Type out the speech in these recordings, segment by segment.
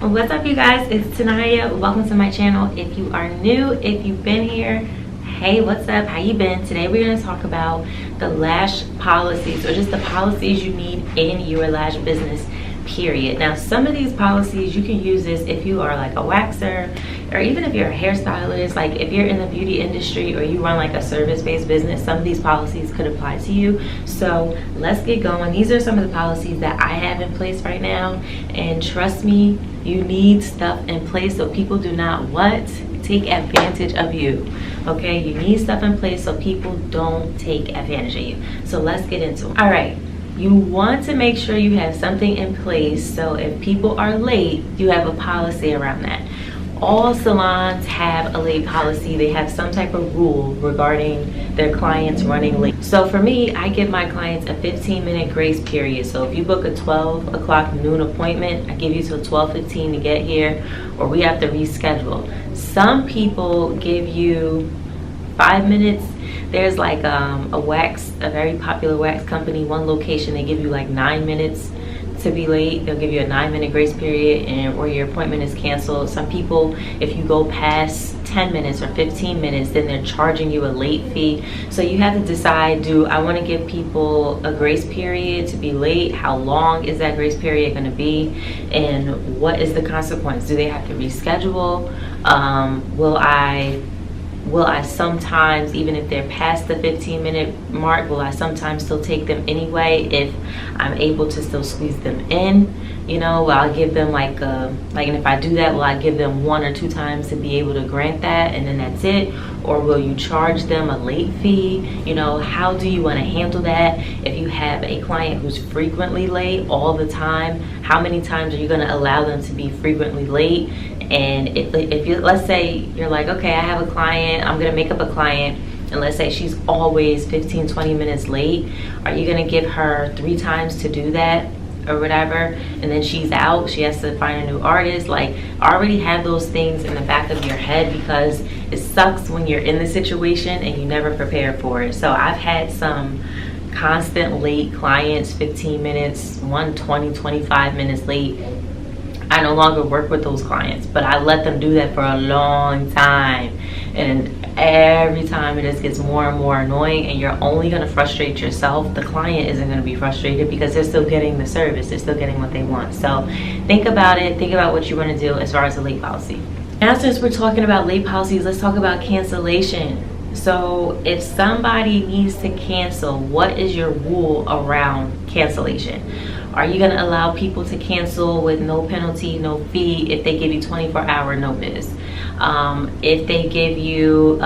What's up, you guys? It's Tanaya. Welcome to my channel. If you are new, if you've been here, hey, what's up? How you been? Today we're going to talk about the lash policies, or just the policies you need in your lash business, period. Now, some of these policies you can use this if you are like a waxer, or even if you're a hairstylist. Like if you're in the beauty industry or you run like a service-based business, some of these policies could apply to you. So let's get going. These are some of the policies that I have in place right now, and trust me, you need stuff in place so people do not take advantage of you. Okay, you need stuff in place so people don't take advantage of you. So let's get into it. All right, you want to make sure you have something in place so if people are late, you have a policy around that. All salons have a late policy. They have some type of rule regarding their clients running late. So for me, I give my clients a 15-minute grace period. So if you book a 12 o'clock noon appointment, I give you till 12:15 to get here, or we have to reschedule. Some people give you 5 minutes. There's like a very popular wax company, one location, they give you like 9 minutes to be late. They'll give you a 9-minute grace period, and or your appointment is canceled. Some people, if you go past 10 minutes or 15 minutes, then they're charging you a late fee. So you have to decide, do I want to give people a grace period to be late? How long is that grace period going to be? And what is the consequence? Do they have to reschedule? Will I sometimes, even if they're past the 15-minute mark, will I sometimes still take them anyway if I'm able to still squeeze them in? You know, will I give them and if I do that, will I give them 1 or 2 times to be able to grant that and then that's it? Or will you charge them a late fee? You know, how do you want to handle that? If you have a client who's frequently late all the time, how many times are you going to allow them to be frequently late? And if you, let's say you're like, okay, I have a client, I'm gonna make up a client, and let's say she's always 15-20 minutes late, are you gonna give her 3 times to do that or whatever, and then she's out, she has to find a new artist? Like, already have those things in the back of your head, because it sucks when you're in the situation and you never prepare for it. So I've had some constant late clients, 15 minutes, 20, 25 minutes late. I no longer work with those clients, but I let them do that for a long time, and every time it just gets more and more annoying, and you're only going to frustrate yourself. The client isn't going to be frustrated because they're still getting the service, they're still getting what they want. So think about it, think about what you want to do as far as the late policy. Now, since we're talking about late policies, let's talk about cancellation. So if somebody needs to cancel, what is your rule around cancellation? Are you going to allow people to cancel with no penalty, no fee if they give you 24-hour notice? If they give you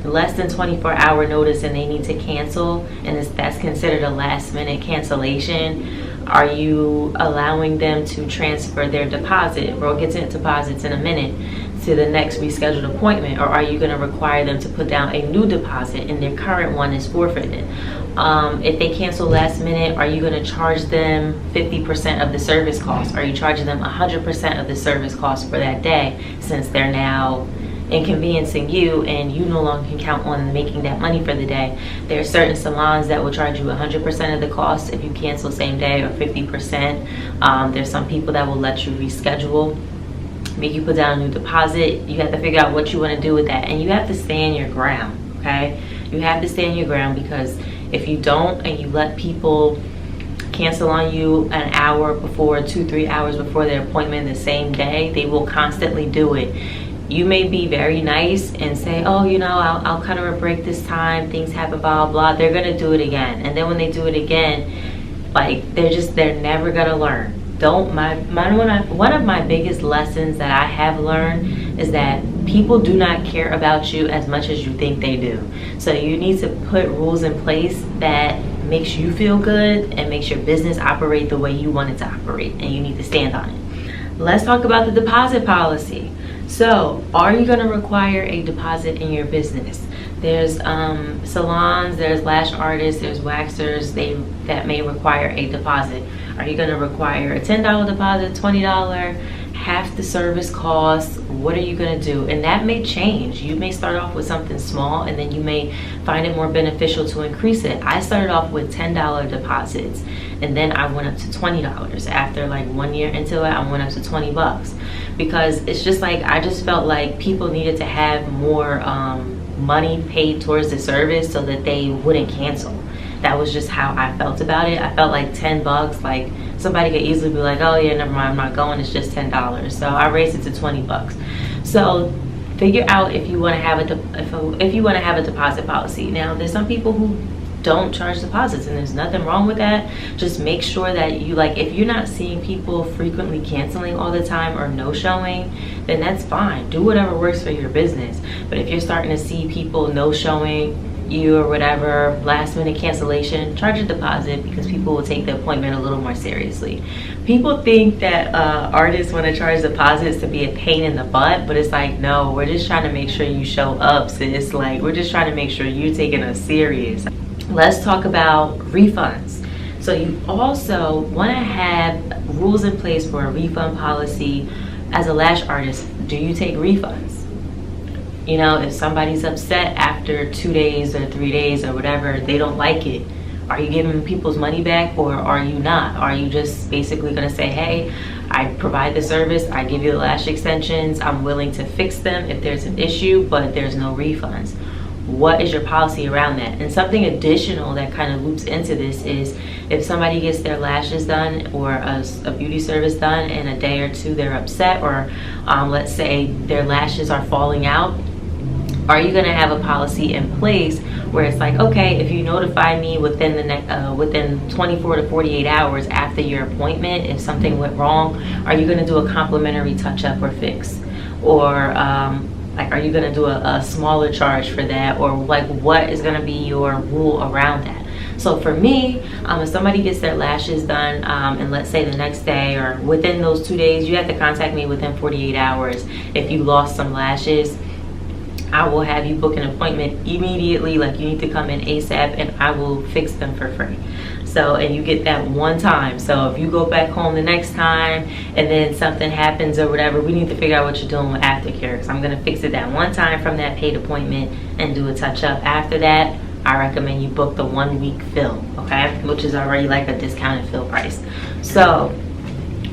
less than 24-hour notice and they need to cancel, and that's considered a last-minute cancellation, are you allowing them to transfer their deposit? We'll get to deposits in a minute, to the next rescheduled appointment, or are you going to require them to put down a new deposit and their current one is forfeited? If they cancel last minute, are you going to charge them 50% of the service cost? Are you charging them 100% of the service cost for that day, since they're now inconveniencing you and you no longer can count on making that money for the day? There are certain salons that will charge you 100% of the cost if you cancel same day, or 50%. There's some people that will let you reschedule, make you put down a new deposit. You have to figure out what you want to do with that, and you have to stand your ground. Okay, you have to stand your ground, because if you don't and you let people cancel on you an hour before, 2-3 hours before their appointment the same day, they will constantly do it. You may be very nice and say, oh, you know, I'll cut her a break this time, things happen, blah blah. They're gonna do it again, and then when they do it again, like, they're never gonna learn. One of my biggest lessons that I have learned is that people do not care about you as much as you think they do. So you need to put rules in place that makes you feel good and makes your business operate the way you want it to operate, and you need to stand on it. Let's talk about the deposit policy. So, are you going to require a deposit in your business? There's salons, there's lash artists, there's waxers that may require a deposit. Are you going to require a $10 deposit, $20, half the service cost? What are you going to do? And that may change. You may start off with something small, and then you may find it more beneficial to increase it. I started off with $10 deposits, and then I went up to $20. After like 1 year into it, I went up to $20. because it's just like, I just felt like people needed to have more money paid towards the service so that they wouldn't cancel. That was just how I felt about it. I felt like $10, like somebody could easily be like, oh yeah, never mind, I'm not going, it's just $10. So I raised it to $20. So figure out if you want to have if you want to have a deposit policy. Now, there's some people who don't charge deposits, and there's nothing wrong with that. Just make sure that you, like, if you're not seeing people frequently canceling all the time or no showing, then that's fine. Do whatever works for your business. But if you're starting to see people no showing you or whatever, last minute cancellation, charge a deposit, because people will take the appointment a little more seriously. People think that artists want to charge deposits to be a pain in the butt, but it's like, no, we're just trying to make sure you show up, sis. Like, we're just trying to make sure you're taking us serious. Let's talk about refunds. So you also want to have rules in place for a refund policy. As a lash artist, do you take refunds? You know, if somebody's upset after 2 days or 3 days or whatever, they don't like it, are you giving people's money back, or are you not? Are you just basically going to say, hey, I provide the service, I give you the lash extensions, I'm willing to fix them if there's an issue, but there's no refunds? What is your policy around that? And something additional that kind of loops into this is, if somebody gets their lashes done or a beauty service done in a day or two they're upset, or let's say their lashes are falling out, are you going to have a policy in place where it's like, okay, if you notify me within the within 24 to 48 hours after your appointment, if something went wrong, are you going to do a complimentary touch-up or fix? Or like, are you going to do a smaller charge for that? Or like, what is going to be your rule around that? So for me, if somebody gets their lashes done, and let's say the next day or within those 2 days, you have to contact me within 48 hours. If you lost some lashes, I will have you book an appointment immediately, like you need to come in ASAP, and I will fix them for free. So, and you get that one time. So if you go back home the next time and then something happens or whatever, we need to figure out what you're doing with aftercare, because I'm going to fix it that one time from that paid appointment and do a touch up. After that, I recommend you book the 1 week fill, okay, which is already like a discounted fill price. So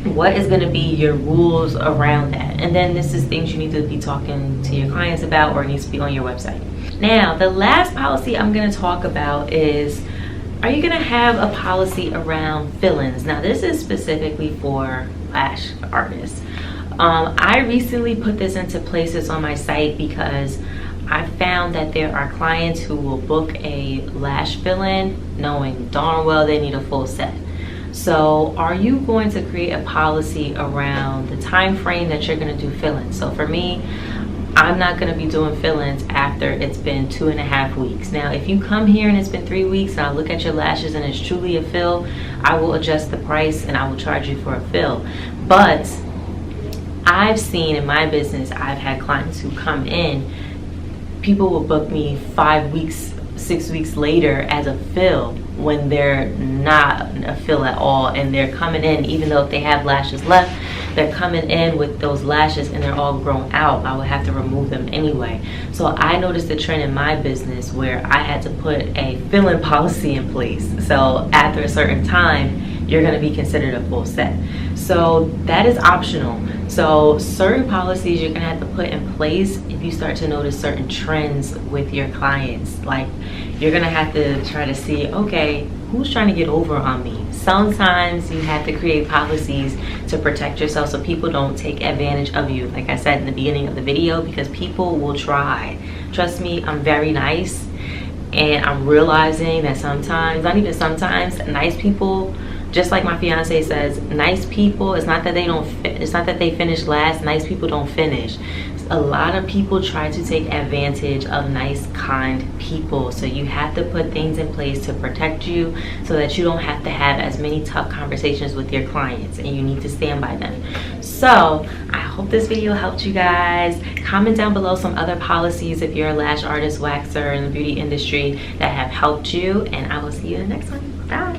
what is going to be your rules around that? And then this is things you need to be talking to your clients about, or it needs to be on your website. Now, the last policy I'm going to talk about is, are you going to have a policy around fill-ins? Now, this is specifically for lash artists. I recently put this into places on my site because I found that there are clients who will book a lash fill-in knowing darn well they need a full set. So are you going to create a policy around the time frame that you're going to do fill-ins? So for me, I'm not going to be doing fill-ins after it's been 2.5 weeks. Now, if you come here and it's been 3 weeks and I look at your lashes and it's truly a fill, I will adjust the price and I will charge you for a fill. But I've seen in my business, I've had clients who come in, people will book me 5 weeks, 6 weeks later as a fill when they're not a fill at all, and they're coming in, even though if they have lashes left, they're coming in with those lashes and they're all grown out. I would have to remove them anyway. So I noticed a trend in my business where I had to put a fill-in policy in place. So after a certain time, you're going to be considered a full set. So that is optional. So certain policies you're going to have to put in place if you start to notice certain trends with your clients. Like, you're going to have to try to see, okay, who's trying to get over on me? Sometimes you have to create policies to protect yourself so people don't take advantage of you, like I said in the beginning of the video, because people will try. Trust me, I'm very nice, and I'm realizing that sometimes, not even sometimes, nice people, just like my fiance says, nice people, it's not that they finish last, nice people don't finish. A lot of people try to take advantage of nice, kind people. So you have to put things in place to protect you so that you don't have to have as many tough conversations with your clients, and you need to stand by them. So I hope this video helped you guys. Comment down below some other policies if you're a lash artist, waxer in the beauty industry that have helped you, and I will see you in the next one. Bye.